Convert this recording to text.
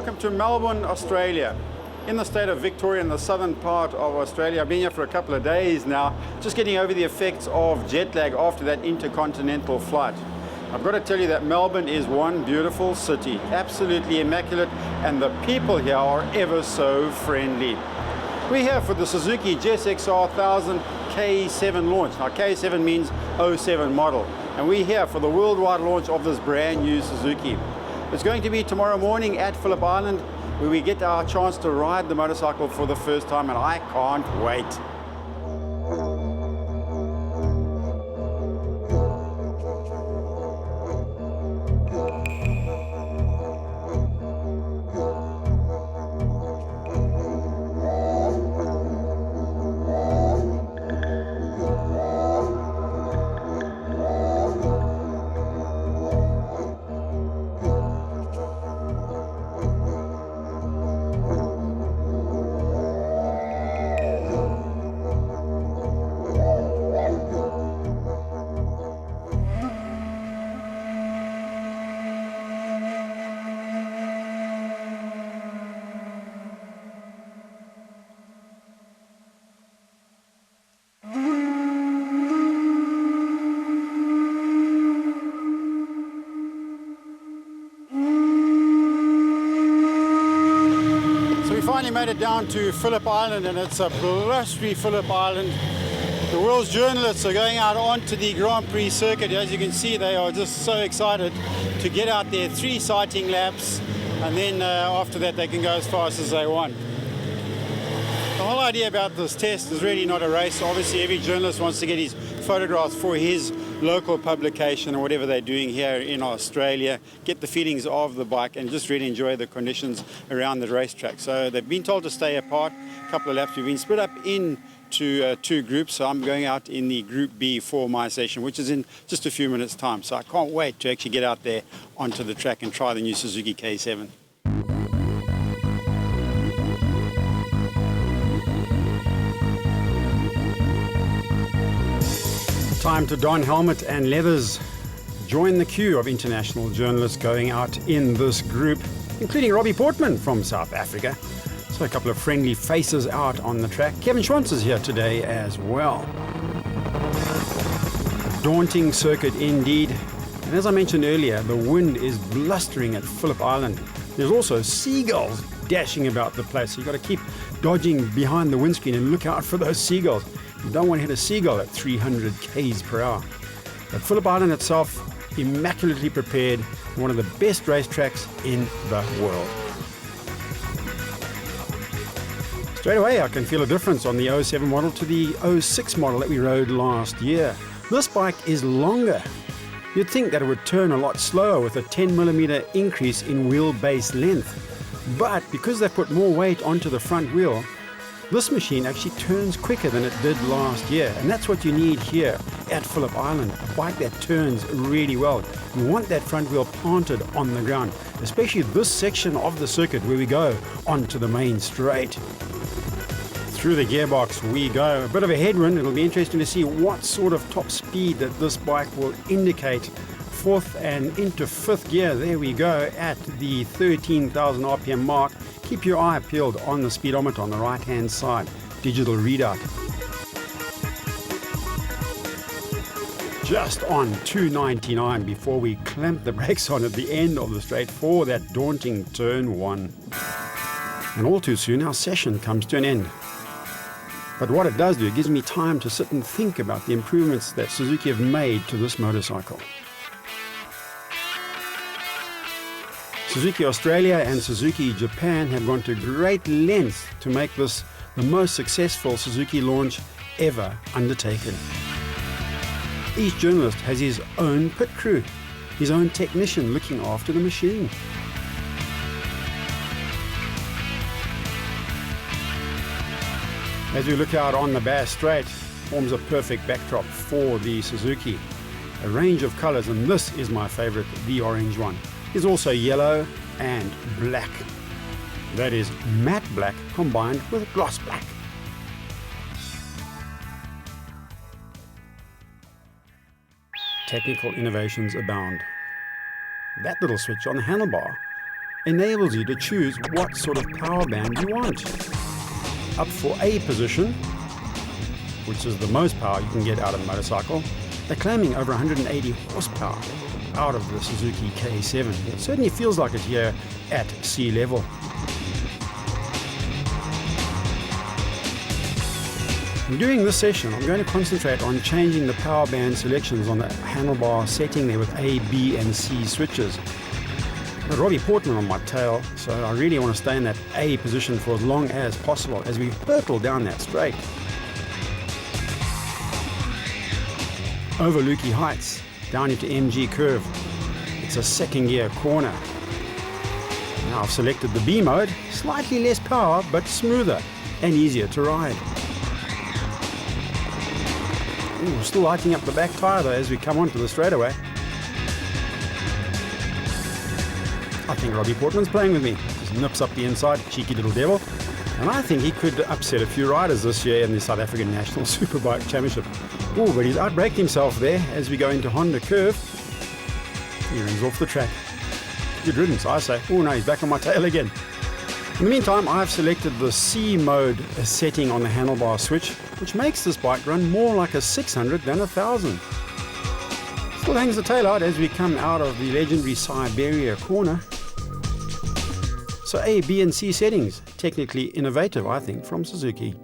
welcome to Melbourne, Australia. In the state of Victoria, in the southern part of Australia. I've been here for a couple of days now, just getting over the effects of jet lag after that intercontinental flight. I've got to tell you that Melbourne is one beautiful city, absolutely immaculate, and the people here are ever so friendly. We're here for the Suzuki GSXR 1000 K7 launch. Now K7 means 07 model, and we're here for the worldwide launch of this brand new Suzuki. It's going to be tomorrow morning at Phillip Island, where we get our chance to ride the motorcycle for the first time, and I can't wait. Finally made it down to Phillip Island, and it's a blustery Phillip Island. The world's journalists are going out onto the Grand Prix circuit. As you can see, they are just so excited to get out there, 3 sighting laps, and then after that they can go as fast as they want. The whole idea about this test is really not a race. Obviously every journalist wants to get his photographs for his local publication or whatever they're doing here in Australia, get the feelings of the bike and just really enjoy the conditions around the racetrack. So they've been told to stay apart. A couple of laps. We've been split up into 2 groups, so I'm going out in the Group B for my session, which is in just a few minutes time. So I can't wait to actually get out there onto the track and try the new Suzuki K7. Time to don helmet and leathers. Join the queue of international journalists going out in this group, including Robbie Portman from South Africa. So a couple of friendly faces out on the track. Kevin Schwantz is here today as well. Daunting circuit indeed. And as I mentioned earlier, the wind is blustering at Phillip Island. There's also seagulls dashing about the place. So you've got to keep dodging behind the windscreen and look out for those seagulls. You don't want to hit a seagull at 300 k's per hour. But Phillip Island itself, immaculately prepared, one of the best racetracks in the world. Straight away I can feel a difference on the 07 model to the 06 model that we rode last year. This bike is longer. You'd think that it would turn a lot slower with a 10mm increase in wheelbase length. But because they put more weight onto the front wheel, this machine actually turns quicker than it did last year, and that's what you need here at Phillip Island, a bike that turns really well. You want that front wheel planted on the ground, especially this section of the circuit where we go onto the main straight. Through the gearbox we go. A bit of a headwind. It'll be interesting to see what sort of top speed that this bike will indicate. 4th and into 5th gear, there we go at the 13,000 RPM mark. Keep your eye peeled on the speedometer on the right hand side, digital readout. Just on 299 before we clamp the brakes on at the end of the straight for that daunting turn 1. And all too soon our session comes to an end. But what it does do, it gives me time to sit and think about the improvements that Suzuki have made to this motorcycle. Suzuki Australia and Suzuki Japan have gone to great lengths to make this the most successful Suzuki launch ever undertaken. Each journalist has his own pit crew, his own technician looking after the machine. As we look out on the Bass Strait, forms a perfect backdrop for the Suzuki. A range of colors, and this is my favorite, the orange one. There's also yellow and black. That is matte black combined with gloss black. Technical innovations abound. That little switch on the handlebar enables you to choose what sort of power band you want. Up for A position, which is the most power you can get out of a motorcycle, they're claiming over 180 horsepower out of the Suzuki K7. It certainly feels like it here at sea level. In doing this session, I'm going to concentrate on changing the power band selections on the handlebar setting there with A, B and C switches. I've got Robbie Portman on my tail, so I really want to stay in that A position for as long as possible as we hurtle down that straight. Over Lukey Heights, down into MG curve. It's a second gear corner. Now I've selected the B mode, slightly less power but smoother and easier to ride. Ooh, still lighting up the back tyre though as we come onto the straightaway. I think Robbie Portman's playing with me. Just nips up the inside, cheeky little devil. And I think he could upset a few riders this year in the South African National Superbike Championship. Oh, but he's outbraked himself there as we go into Honda curve. He rings off the track. Good riddance, I say. Oh no, he's back on my tail again. In the meantime, I've selected the C mode setting on the handlebar switch, which makes this bike run more like a 600 than a 1000. Still hangs the tail out as we come out of the legendary Siberia corner. So A, B and C settings, technically innovative I think from Suzuki.